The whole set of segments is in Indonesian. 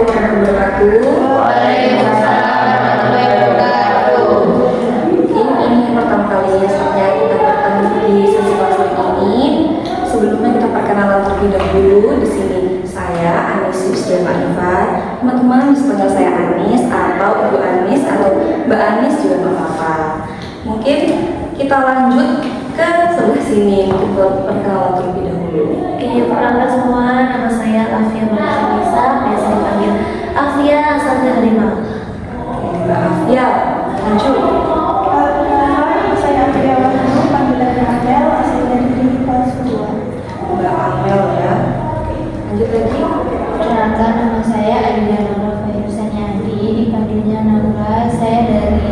Assalamualaikum warahmatullahi wabarakatuh. Waalaikumsalam warahmatullahi wabarakatuh. Ini pertama kalinya saatnya kita bertemu di sesi konseling ini. Sebelumnya kita perkenalan terlebih dahulu. Di sini saya Anis Yusdiana Arifan. Teman-teman bisa panggil saya Anis atau Ibu Anis atau Mbak Anis juga nggak apa-apa. Mungkin kita lanjut ke sebelah sini untuk perkenalan terlebih dahulu. Oke, perkenalkan semua, nama saya Afia Nisa, biasa dipanggil Afia asalnya dari Malang. Mbak Afia, lanjut. Saya Afia Warno, panggilannya Amel, asal dari kelas 2. Mbak Amel ya. Lanjut lagi. Perkenalkan, nama saya Aida Nora Fairusanyadi, dipanggilnya Nora. Saya dari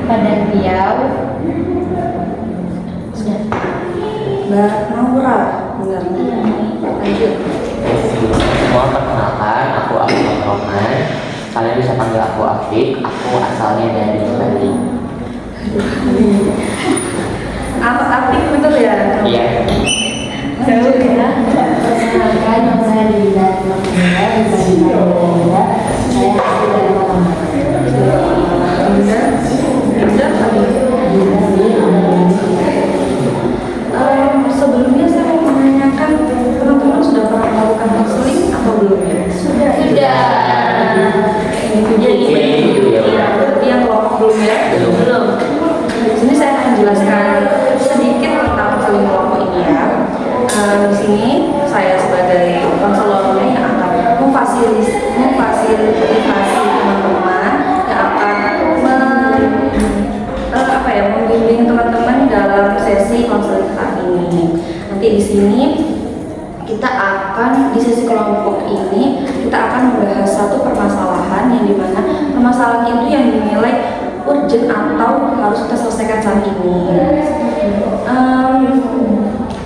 Padang Riau. Sudah. Mbak Naura, benar. Lanjut. Semua perkenalkan, aku Afif Rohman. Kalian bisa panggil aku Afif. Aku asalnya dari Bali. Apa Afif betul ya? Iya. Jauh ya. Perkenalkan, nama saya Dinda Maksudnya, dipanggilnya Dinda. Saya asli dari Malang. Sebelumnya saya mau menanyakan, teman-teman sudah pernah melakukan konseling atau belum ya? Sudah. Tapi yang kelompok belum ya? Belum. Di sini saya akan jelaskan sedikit tentang konseling kelompok ini ya. Di sini saya sebagai konselornya yang akan memfasilitasi teman-teman yang akan membimbing teman-teman dalam sesi konseling saat ini. Nanti di sini kita akan di sesi kelompok ini kita akan membahas satu permasalahan yang dimana permasalahan itu yang dinilai urgent atau harus kita selesaikan saat ini.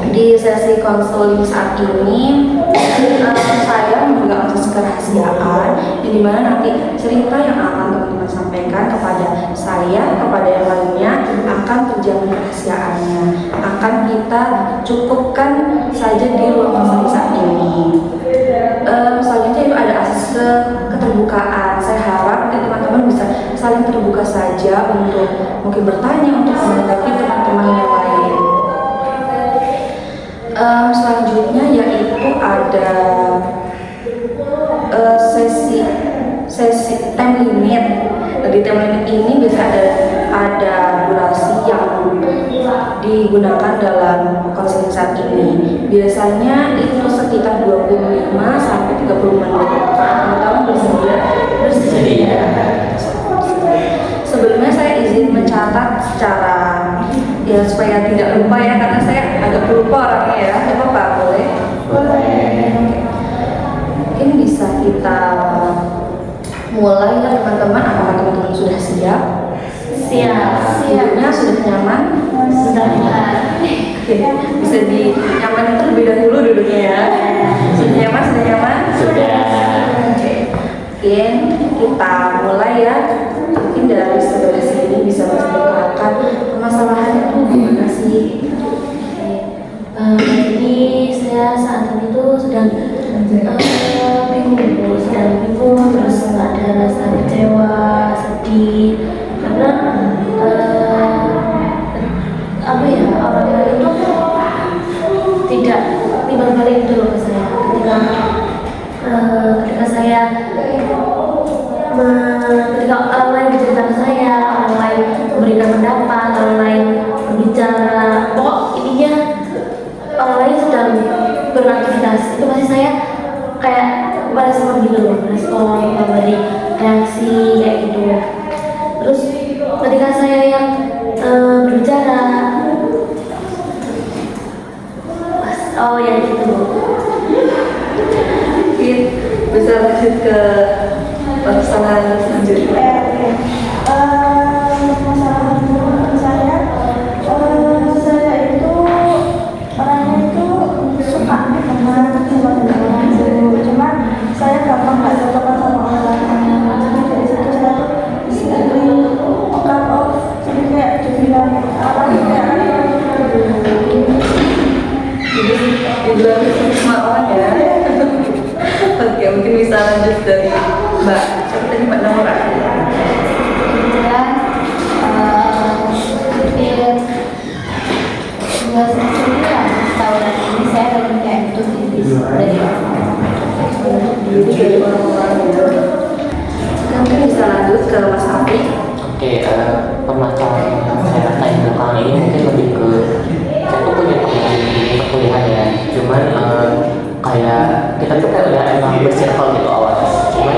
Di sesi konseling saat ini saya memegang asas kerahasiaan yang dimana nanti cerita yang akan teman-teman sampaikan kepada saya, kepada yang lainnya akan terjamin rahasiaannya, akan kita cukupkan saja di ruang konseling saat ini. Selanjutnya itu ada asas keterbukaan. Saya harap teman-teman bisa saling terbuka saja untuk mungkin bertanya, untuk menanggapi teman-teman yang lain. Selanjutnya yaitu ada sesi time limit. Di time limit ini bisa ada durasi yang digunakan dalam konseling saat ini. Biasanya itu sekitar 25 sampai 30 menit. Teman-teman bersedia? Sebelumnya saya izin mencatat secara ya supaya tidak lupa ya, karena saya agak lupa orangnya ya. Coba Pak, boleh? Boleh. Mungkin bisa kita mulai ya teman-teman. Apakah teman-teman sudah siap? Siap. Duduknya sudah nyaman? Sudah. Oke, bisa dinyaman terlebih dahulu duduknya ya. Sudah nyaman? Sudah nyaman? Sudah. Oke. Mungkin kita mulai ya. Mungkin dari sebelah sini bisa menceritakan permasalahan itu gimana sih? Jadi saya saat ini tuh sedang bingung, terus ada rasa kecewa, sedih, karena orang lain itu tidak timbal balik gitu loh ke saya ketika saya ketika orang lain bercerita ke saya, orang lain memberikan pendapat, orang lain berbicara, pokok intinya orang lain sedang beraktivitas, itu pasti saya kayak merespon gitu loh, memberi reaksi kayak gitu. Terus ketika saya yang berbicara, ya gitu. Mungkin bisa lanjut ke permasalahan selanjutnya. Masalah menurut saya itu orangnya itu suka sama orang dulu, cuman saya gampang nggak cocok sama orang. Jadi dari situ saya tuh cut off, jadi kayak dibilang orang kayak Jadi dibilang semua orang ya. Oke, mungkin bisa lanjut dari dari orang-orang. Diri dari orang-orang itu. Mungkin bisa lanjut ke Mas Afi. Oke, permasalahan yang saya rasain belakangan ini mungkin lebih ke saya tuh punya teman di perkuliahan ya, cuman kayak kita tuh kayak udah emang bersirkel gitu awalnya, cuman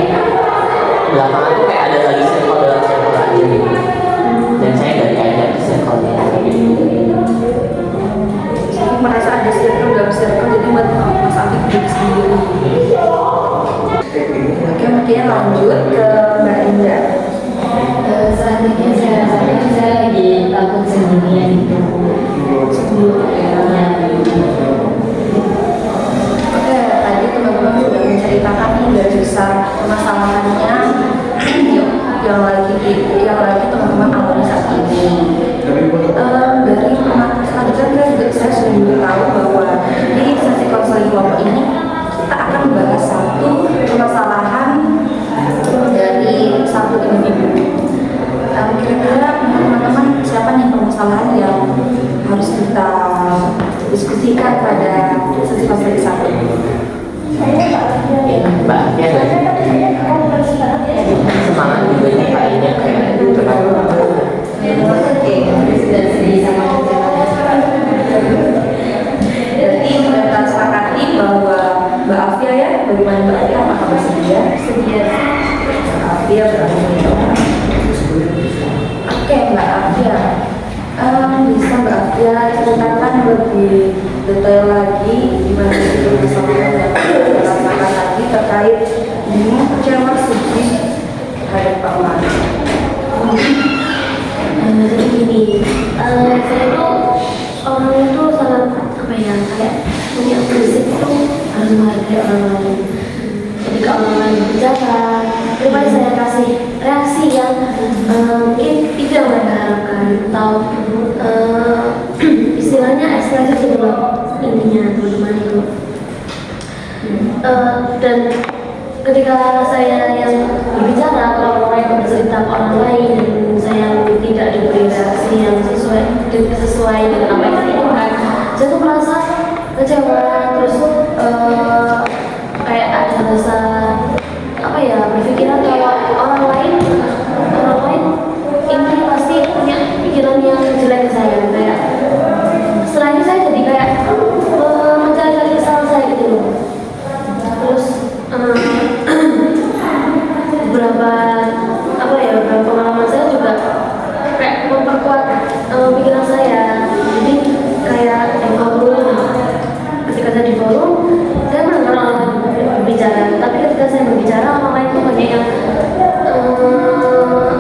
belakangan tuh kayak ada lagi circle dalam circle aja gitu, dan saya nggak diajak ke circle-nya gitu. Saya merasa ada circle dalam circle, jadi buat Mas Afi diri sendiri. Oke, mungkin lanjut ke Mbak Indah. Selanjutnya saya rasakan saya lagi takut sendirian itu sebelumnya. Oke, tadi teman-teman sudah menceritakan nih dari besar permasalahannya yang lagi teman-teman alami saat ini. Dari selanjutnya saya sudah memberitahu bahwa di sesi konseling kelompok ini kita akan membahas satu permasalahan dari satu individu. Kira-kira teman-teman siapa nih permasalahan yang harus kita diskusikan pada sesi konseling satu? Mbak Afia nggak sih? Semangat juga nih kayaknya kayak kenapa? Oke, sudah sedih sama Jadi kita sepakati bahwa Mbak Afia ya, bagaimana Mbak Afia, apakah bersedia? Sedia. Mbak Afia bersedia. Oke Mbak Afia, bisa Mbak Afia ceritakan lebih detail lagi gimana itu permasalahan yang kita rasakan tadi terkait dengan kecewa sedih terhadap Pak Mari. Jadi gini, saya tuh orang itu sangat apa ya, kayak punya prinsip itu harus menghargai orang lain. Jadi kalau orang lain bicara, daripada saya kasih reaksi yang mungkin itu yang mereka harapkan, atau istilahnya ekspresi sebelum intinya teman-teman itu. Dan ketika saya yang berbicara, kalau orang yang bercerita ke orang lain dan saya tidak diberi reaksi yang sesuai dengan apa yang saya inginkan, saya tuh merasa kecewa, terus kayak ada rasa apa ya, berpikiran kalau orang lain ini pasti punya pikiran yang jelek ke saya, kayak setelah itu saya jadi kayak mencari kesalahan saya gitu loh. Terus beberapa pengalaman saya juga kayak memperkuat pikiran saya. Jadi kayak di forum, ketika saya di forum, saya mendengar orang lain berbicara, tapi ketika saya berbicara orang lain itu banyak yang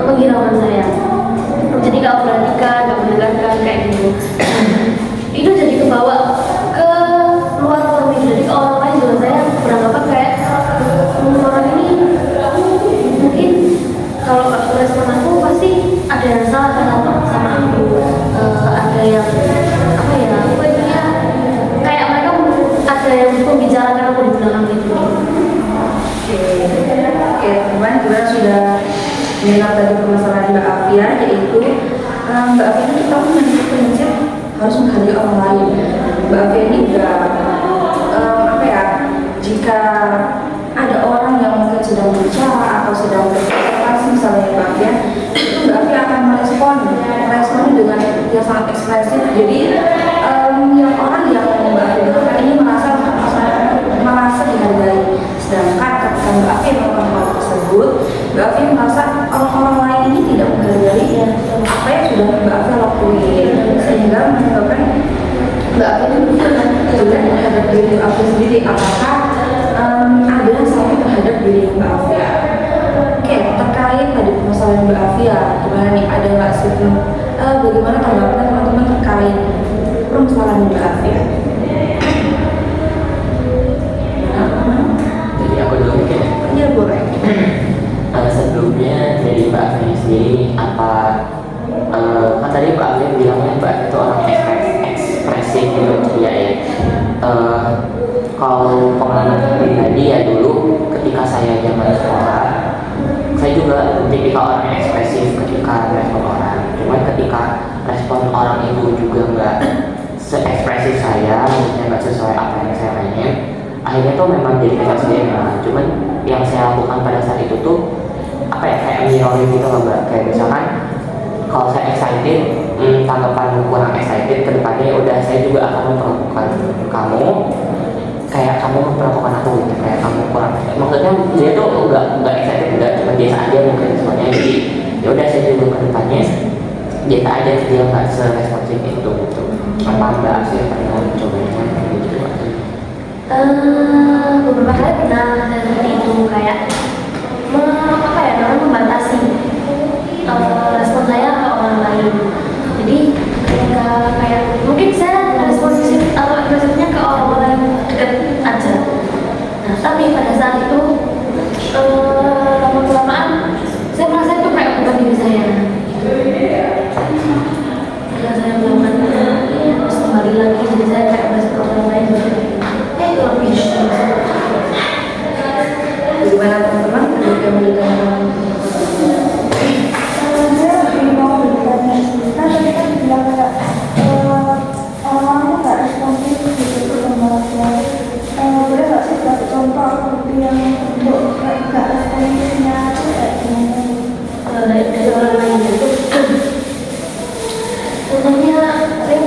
menghiraukan saya. Jadi gak perhatikan, gak mendengarkan kayak gitu. Itu jadi kebawa ke luar forum ini. Jadi ke orang lain juga saya beranggapan kayak orang ini mungkin kalau respon aku pasti ada yang salah sama aku, ada yang apa ya, pokoknya kayak mereka ada yang membicarakan aku di belakang gitu. Oke, teman juga sudah mengenal tadi permasalahan Mbak Afia, yaitu Mbak Afia ini kita memiliki prinsip harus menghargai orang lain. Mbak Afia ini juga apa ya, jika ada orang yang mungkin sedang berbicara atau sedang berkomunikasi misalnya Mbak Afia, itu Mbak Afia akan merespon dengan yang sangat ekspresif. Jadi yang orang yang Mbak Afia dengarkan ini merasa dihargai. Sedangkan ketika Mbak Afia melakukan hal tersebut, Mbak Afia merasa orang-orang lain ini tidak menghargai apa yang sudah Mbak Afia lakuin, sehingga menyebabkan Mbak Afia itu juga terhadap diri Mbak Afia sendiri. Apakah ada yang salah terhadap diri Mbak Afia? Oke, terkait tadi permasalahan Mbak Afia, gimana nih, ada nggak sih bagaimana tanggapan teman-teman terkait permasalahan Mbak Afia? Jadi aku dulu mungkin Iya boleh. sebelumnya dari Mbak Afia sendiri apa kan tadi Mbak Afia bilangnya Mbak itu orang ekspresif gitu ya. Kalau pengalaman pribadi ya dulu ketika saya zaman sekolah, saya juga tipikal orang yang ekspresif ketika respon orang. Cuman ketika respon orang itu juga nggak se-ekspresif saya, maksudnya nggak sesuai apa yang saya pengen, akhirnya tuh memang jadi kesal sendiri memang. Cuman yang saya lakukan pada saat itu tuh apa ya, kayak mirroring gitu loh Mbak. Kayak misalkan kalau saya excited, tanggapan kurang excited ke depannya, udah saya juga akan memperlakukan kamu kayak kamu memperlakukan aku gitu, kayak kamu kurang excited. Maksudnya dia tuh nggak excited, nggak, cuma biasa aja mungkin responnya. Jadi ya udah saya juga ke depannya biasa aja, dia nggak seresponsif itu gitu. Apa Mbak Asia pernah mencobanya gitu? Beberapa kali pernah saya seperti itu, kayak apa ya, namanya membatasi respon saya ke orang lain. Jadi ketika kayak mungkin saya responsif atau agresifnya ke orang-orang dekat aja. Nah tapi pada saat itu lama-kelamaan saya merasa itu kayak bukan diri saya. Ketika saya melakukannya terus kembali lagi, jadi saya kayak merasa ke orang lain. Itu lebih Gimana teman-teman? Ada yang mau ditanyakan? Saya lebih mau bertanya, kan tadi kan bilang kayak orang-orang tuh nggak responsif gitu sama saya. Boleh nggak sih kasih contoh seperti yang untuk nggak responsifnya itu kayak gimana? dari orang lain itu contohnya saya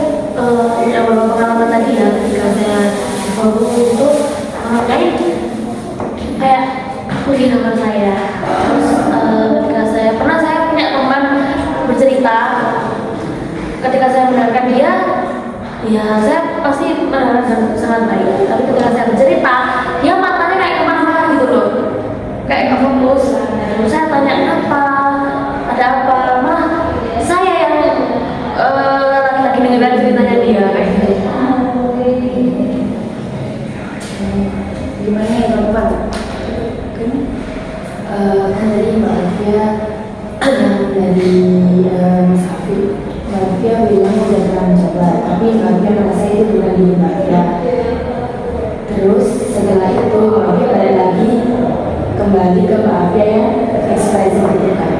punya beberapa pengalaman tadi ya, ketika saya di forum itu orang lain kayak menghina saya. Terus ketika saya punya teman bercerita, ketika saya mendengarkan dia, ya saya pasti mendengarkan sangat baik. Tapi ketika saya bercerita, dia matanya kayak kemana-mana gitu loh, kayak nggak fokus. Lalu saya tanya kenapa, ada apa, malah saya yang lagi dengarkan ceritanya dia kayak gitu. Gimana ya teman-teman? Kan tadi Mbak Alfia dari Mas Afif, Mbak Alfia bilang udah pernah mencoba, tapi Mbak Alfia merasa itu bukan diri Mbak Alfia. Terus setelah itu Mbak Alfia balik lagi kembali ke Mbak Alfia yang ekspresi gitu kan.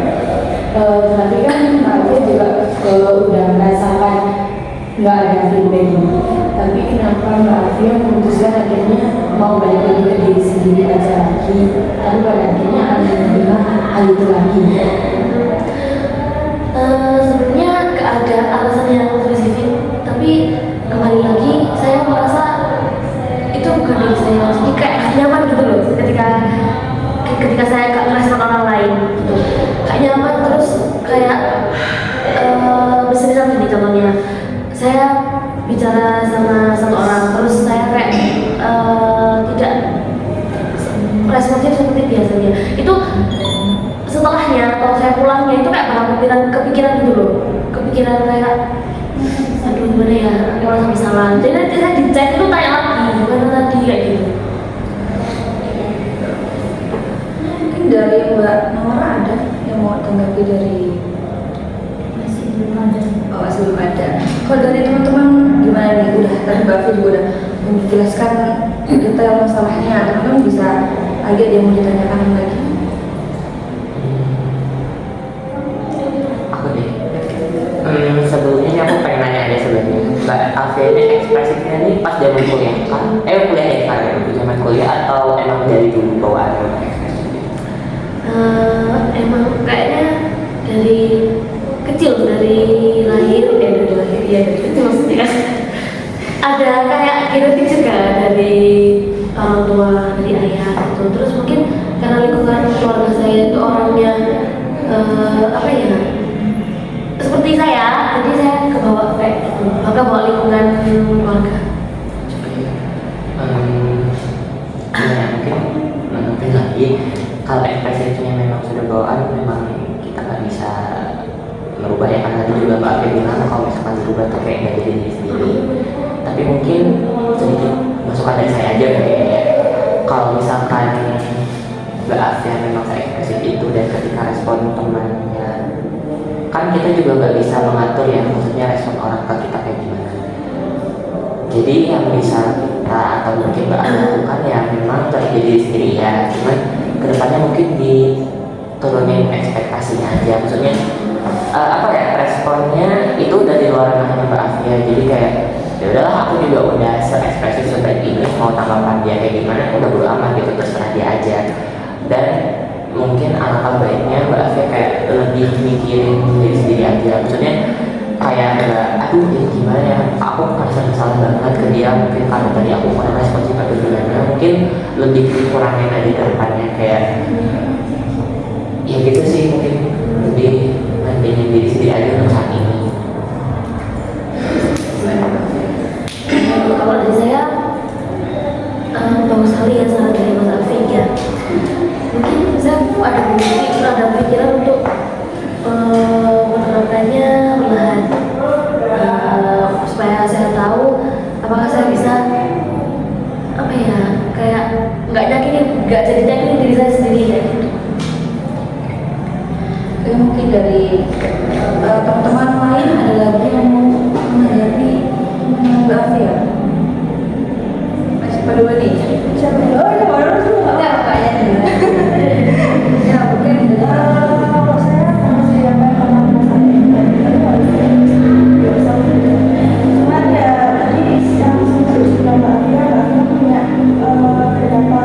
Tapi kan Mbak Alfia juga udah merasakan nggak ada feedback ini. Tapi kenapa Mbak Alfia memutuskan akhirnya mau balik lagi ke diri sendiri aja lagi, tapi pada akhirnya akan menerima hal itu lagi? Sebenarnya gak ada alasan yang spesifik, tapi kembali lagi saya merasa itu bukan diri saya, jadi kayak nyaman gitu loh ketika saya gak ngerespon orang lain gitu, kayak nyaman. Terus kayak misalnya gini contohnya, saya bicara sama satu orang, terus saya kayak tidak responsif seperti biasanya. Itu setelahnya kalau saya pulangnya itu kayak bakal kepikiran gitu loh, kepikiran kayak aduh gimana ya, kalau sampai salah. Jadi nanti saya dicek itu tanya lagi gimana tadi kayak gitu. Mungkin dari Mbak Nora ada yang mau tanggapi dari Masih belum ada. masih belum ada. Kalau dari teman-teman gimana nih? Udah tadi Mbak Fir juga udah menjelaskan detail masalahnya. Teman-teman bisa agak dia mau ditanyakan lagi. Aku deh. Sebelumnya ini aku pengen nanya aja sebenarnya. Mbak Alfia ini ekspresifnya nih pas zaman kuliah kan? Kuliah ya sekarang, zaman kuliah atau emang dari dulu bawaannya ekspresifnya? Emang kayaknya dari kecil, dari lahir ya dari kecil maksudnya. Ada kayak genetik juga dari orang tua, dari ayah gitu. Terus mungkin karena lingkungan keluarga saya itu orangnya apa ya, seperti saya, jadi saya kebawa kayak gitu, maka bawa lingkungan keluarga. Ya mungkin lagi kalau ekspresinya memang sudah bawaan, memang kita nggak bisa merubah ya, karena tadi juga Mbak Afif bilang kalau misalkan berubah tuh kayak nggak jadi diri sendiri. Tapi mungkin sedikit masukan dari saya aja mungkin ya, kalau misalkan Mbak Afif memang saya ekspresif itu dan ketika respon temannya, kan kita juga nggak bisa mengatur ya, maksudnya respon orang ke kita kayak gimana. Jadi yang bisa kita atau mungkin Mbak Afif lakukan ya memang tetap jadi diri sendiri ya, cuman kedepannya mungkin diturunin ekspektasinya aja, maksudnya apa ya, responnya itu dari luar namanya Mbak Afia. Jadi kayak ya udahlah, aku juga udah se-ekspresif seperti ini, mau tanggapan dia kayak gimana udah bodo amat gitu, terserah dia aja. Dan mungkin alangkah baiknya Mbak Afia kayak lebih mikirin diri sendiri aja, maksudnya kayak nggak, aduh ini gimana ya, aku merasa bersalah banget ke dia mungkin karena tadi aku kurang responsif atau gimana, mungkin lebih dikurangin aja ke depannya, kayak ya gitu sih, mungkin lebih pentingin diri sendiri aja untuk saat ini. Kalau dari saya bagus sekali ya saran dari Mas Afik ya. Mungkin saya ada pikiran untuk menerapkannya perlahan, supaya saya tahu apakah saya bisa apa ya, kayak nggak jadi nyakinin diri saya sendiri ya gitu. Oke, mungkin dari teman-teman lain ada lagi yang mau menanggapi Mbak Afia? Masih pada nih? Siapa ya? Oh, ya baru tuh nggak apa-apa ya. Ya, mungkin Kalau saya masih yang pernah cuman ya tadi yang sudah Mbak Afia punya beberapa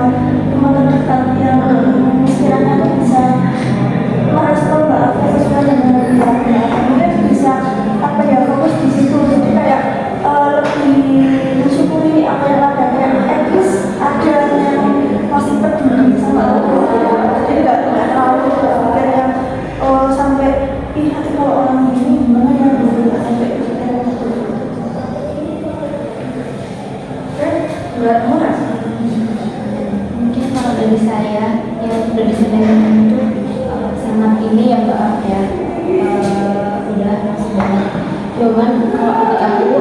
teman terdekat yang sekiranya bisa merespon Mbak Afia sesuai dengan dirinya. Kemudian bisa apa ya, fokus di situ, jadi kayak lebih mensyukuri apa yang ada, kayak at least ada yang masih peduli sama aku. Jadi nggak terlalu berpikir yang sampai ih nanti kalau orang ini gimana ya, nggak sampai pikiran gitu. Mbak Mura. Mungkin kalau dari saya yang sudah disampaikan itu sangat ini ya Mbak Afia, udah masih banyak. Cuman kalau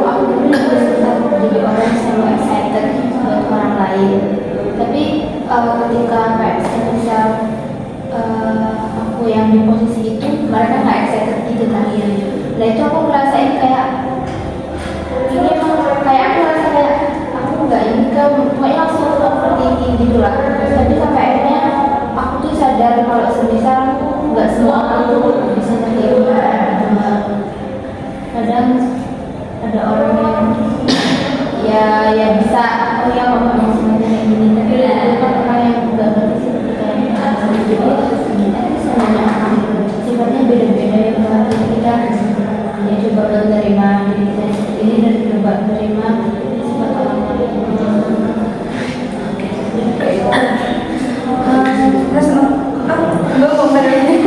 aku dulu juga susah jadi orang yang selalu excited buat orang lain. Tapi ketika kayak misal aku yang di posisi itu, mereka nggak excited gitu kalian. Nah itu aku ngerasain kayak ini emang kayak aku ngerasa kayak aku nggak ini kan, pokoknya langsung overthinking gitu lah. Tapi sampai akhirnya aku tuh sadar kalau semisal nggak semua orang tuh bisa terima. Kadang ada orang yang ya bisa, oh ya ngomong semuanya kayak gini, tapi ada orang yang nggak ngerti sih ketika jadi semuanya sifatnya beda-beda ya Mbak. Kita hanya coba menerima diri kita seperti ini dan coba menerima sifat orang lain. Saya senang, Mbak mau ini.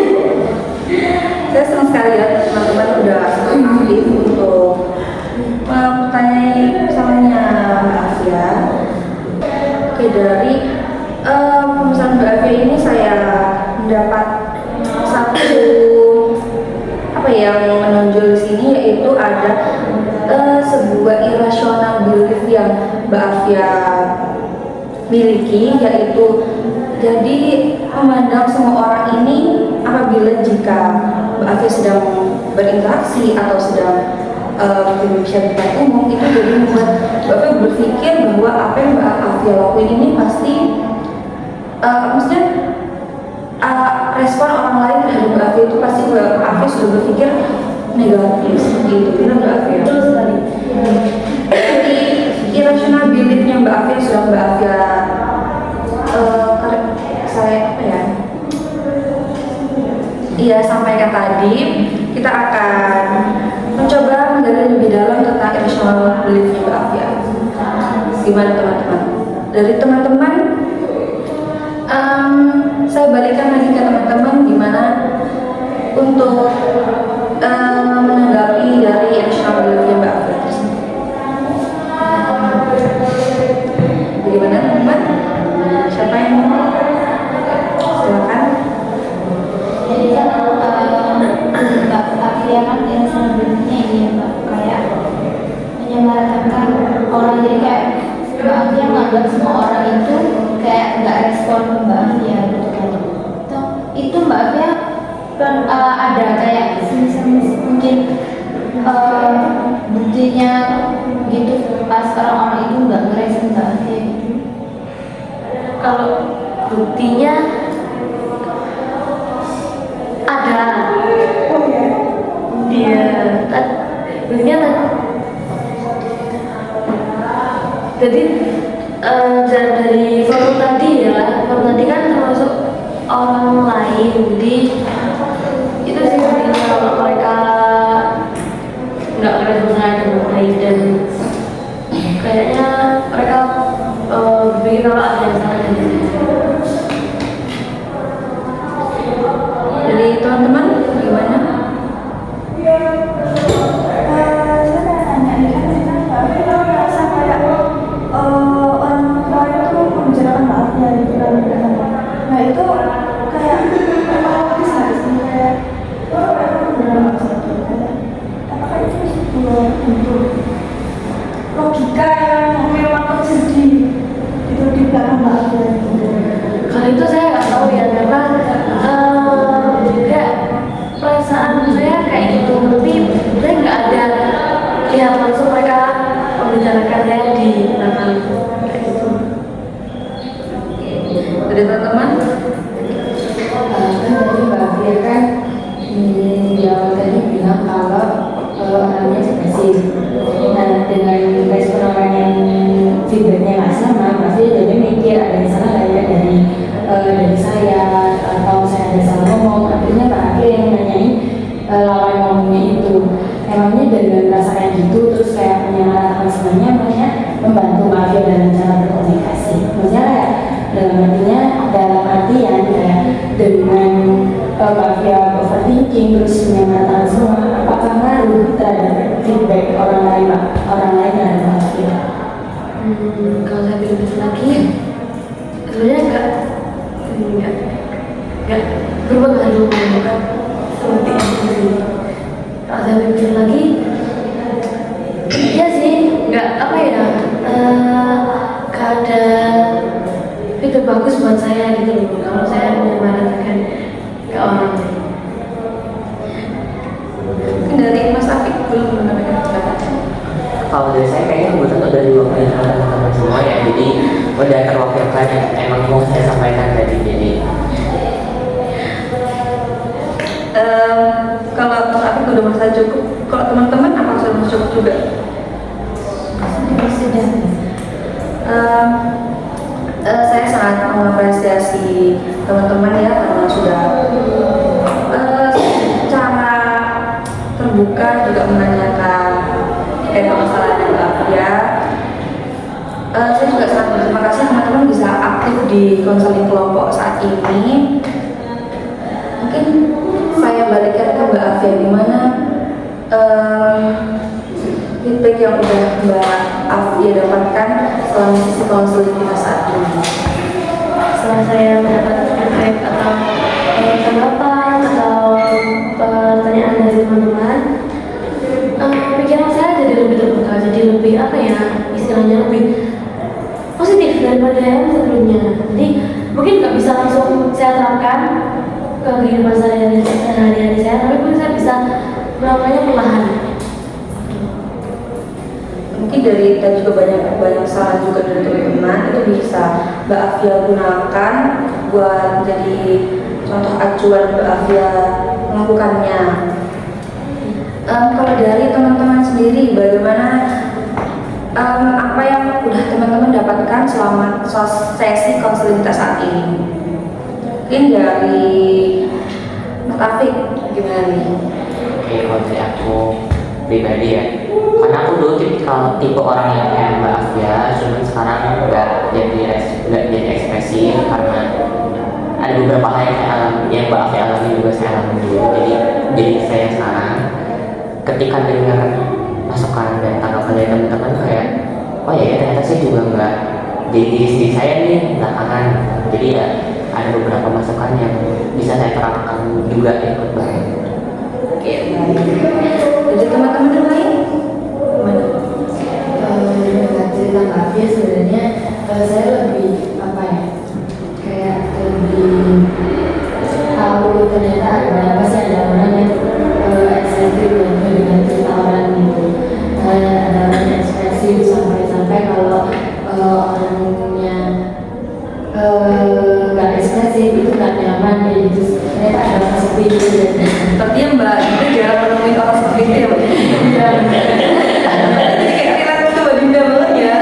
Saya senang sekali ya teman-teman udah aktif untuk mempertanyai samanya Mbak Afia. Oke, dari pembicaraan Mbak Afia ini saya mendapat satu apa ya, yang menonjol di sini, yaitu ada sebuah irrational belief yang Mbak Afia miliki, yaitu jadi memandang semua orang ini apabila jika Mbak Afia sedang berinteraksi atau sedang berbicara di depan umum, itu jadi membuat Mbak Afia berpikir bahwa apa yang Mbak Afia lakuin ini pasti maksudnya respon orang lain terhadap Mbak Afia itu pasti Mbak Afia sudah berpikir negatif seperti itu. Benar Mbak Afia? Betul sekali. Jadi irrational belief-nya Mbak Afia sudah Mbak Afia saya apa ya? Iya, sampaikan tadi. Kita akan mencoba menggali lebih dalam tentang irrational belief-nya Mbak Afia. Gimana teman-teman? Dari teman-teman, saya balikkan lagi ke teman-teman gimana untuk menanggapi dari irrational belief-nya Mbak Afia tersebut. Bagaimana teman-teman? Siapa yang mau? Silakan. Jadi kan Mbak Afia kan yang selanjutnya ini ya Mbak, kayak menyamaratakan orang, jadi kayak Mbak Afia menganggap semua orang itu kayak nggak respon ke Mbak Afia gitu kan. Itu Mbak Afia ada kayak mungkin buktinya gitu pas orang-orang itu nggak ngerespon Mbak Afia gitu. Kalau buktinya ada, iya kan, buktinya kan Jadi dari forum tadi ya, forum tadi kan termasuk orang lain, jadi itu sih intinya kalau mereka nggak berusaha dengan baik dan kayaknya mereka bikin kalau ada yang salah dari saya. Dari teman-teman gimana? Saya nanya nih kan kita kalau merasa kayak orang tua itu membicarakan maaf ya gitu kan. Nah itu kayak logis nggak sih kayak benar maksudnya kayak apakah itu sebuah bentuk logika yang memang terjadi itu di belakang maaf ya gitu. Kalau itu saya nggak tahu ya, karena juga perasaan saya kayak gitu, tapi saya nggak ada lihat langsung mereka membicarakan saya di belakang kayak gitu. Dari teman-teman? Kan tadi Mbak Afia kan di awal tadi bilang kalau orangnya ekspresif. Nah dengan respon orang yang feedbacknya nggak sama, pasti jadi mikir ada yang salah nggak ya dari saya atau saya ada salah ngomong. Akhirnya Mbak Afia yang nanyain lawan ngomongnya itu. Emangnya dengan rasa kayak gitu terus kayak menyamaratakan semuanya, makanya membantu Mbak Afia dalam cara berkomunikasi. Maksudnya kayak dalam artian kayak dengan Mbak Afia overthinking terus menyamaratakan semua, apakah ngaruh terhadap feedback orang lain terhadap Mbak Afia? Kalau saya pikir lagi, sebenarnya nggak berpengaruh seperti itu. Kalau saya pikir lagi, ya sih, nggak apa ya, nggak ada feedback bagus buat saya gitu loh. Kalau saya menyamaratakan ke orang lain. Mungkin dari Mas Afik belum menyampaikan pendapat. Kalau dari saya kayaknya kebetulan udah diwakili sama teman-teman semua ya, jadi udah terwakilkan yang emang mau saya sampaikan tadi. Jadi Kalau Mas Afik udah merasa cukup, kalau teman-teman apa sudah merasa cukup juga? Saya sangat mengapresiasi teman-teman ya karena sudah secara terbuka juga menanyakan masalah dari Mbak Afia. Saya juga sangat berterima kasih teman-teman bisa aktif di konseling kelompok saat ini. Mungkin saya balikkan ke Mbak Afia, gimana feedback yang udah Mbak Afia dapatkan selama sisi konseling kita saat ini? Setelah saya mendapat feedback atau tanggapan atau pertanyaan dari teman-teman, pikiran saya jadi lebih terbuka, jadi lebih apa ya, istilahnya lebih positif daripada yang sebelumnya. Jadi mungkin nggak bisa langsung saya terapkan ke kehidupan sehari-hari saya, tapi mungkin saya bisa melakukannya perlahan. Mungkin dari dan juga banyak saran juga dari teman-teman itu bisa Mbak Afia gunakan buat jadi contoh acuan Mbak Afia melakukannya. Kalau dari teman-teman sendiri, bagaimana apa yang udah teman-teman dapatkan selama sesi konseling kita saat ini? Mungkin dari Mas Afik gimana nih? oke, kalau dari aku pribadi ya, karena aku dulu tipe orang yang kayak Mbak Afia, cuman sekarang nggak jadi ekspresif karena ada beberapa hal yang saya alami, yang Mbak Afia alami juga saya alami dulu. Jadi saya sekarang ketika dengar masukan dan tanggapan dari teman-teman kayak, oh ya ternyata saya juga nggak jadi diri sendiri saya nih belakangan. Jadi ya ada beberapa masukan yang bisa saya terapkan juga ikut baik. Oke, baik. Jadi teman-teman yang lain gimana? Dengan cerita Mbak Afia sebenarnya saya lebih apa ya, kayak lebih tahu ternyata ada sih ada orang yang ekspresif dengan cerita orang gitu. Ada orang yang ekspresif sampai kalau orangnya nggak ekspresif itu nggak nyaman ya gitu. Ternyata ada orang seperti itu. Sepertinya Mbak Dinda jarang menemuin orang seperti itu ya Mbak? Jadi kayak kita tuh Mbak Dinda banget ya.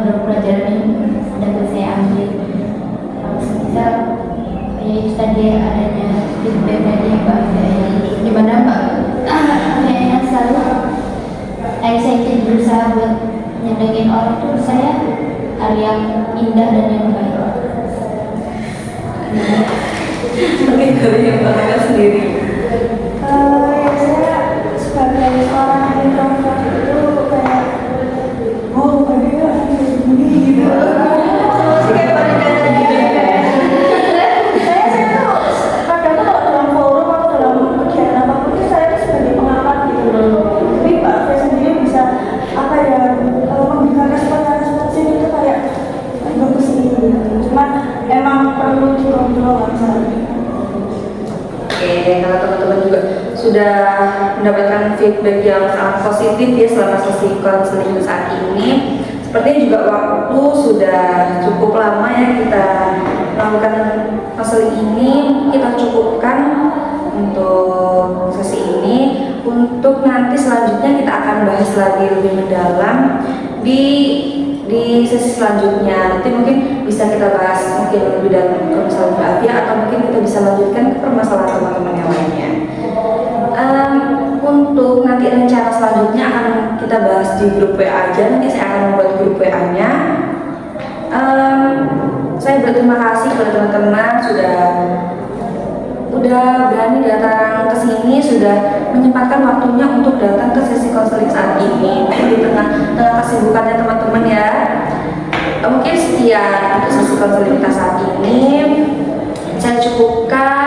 beberapa pelajaran yang dapat saya ambil. Bisa ya itu tadi adanya feedback dari Mbak Fia, di mana Mbak kayaknya selalu excited berusaha buat nyenengin orang tuh saya hal yang indah dan yang baik. Oke, dari yang Mbak sendiri. Ya saya sebagai seorang yang introvert itu kayak bagaimana begini gitu. Saya tuh kadang tuh kalau dalam forum atau dalam kegiatan apapun itu saya tuh sebagai pengamat gitu loh. Tapi Mbak Fia sendiri bisa apa ya memberikan respon itu kayak bagus nih. Cuman emang perlu dikontrol aja. Oke, kalau teman-teman juga sudah mendapatkan feedback yang sangat positif ya selama sesi konseling saat ini. Sepertinya juga waktu sudah cukup lama ya kita melakukan konseling ini. Kita cukupkan untuk sesi ini. Untuk nanti selanjutnya kita akan bahas lagi lebih mendalam di sesi selanjutnya. Nanti mungkin bisa kita bahas mungkin lebih dalam ke masalah Mbak Afia, atau mungkin kita bisa lanjutkan ke permasalahan teman-teman yang lainnya. Untuk nanti rencana selanjutnya akan kita bahas di grup WA aja. Nanti saya akan membuat grup WA-nya. Saya berterima kasih kepada teman-teman sudah berani datang ke sini, sudah menyempatkan waktunya untuk datang ke sesi konseling saat ini di tengah kesibukannya teman-teman ya. Mungkin sekian untuk sesi konseling kita saat ini. Saya cukupkan.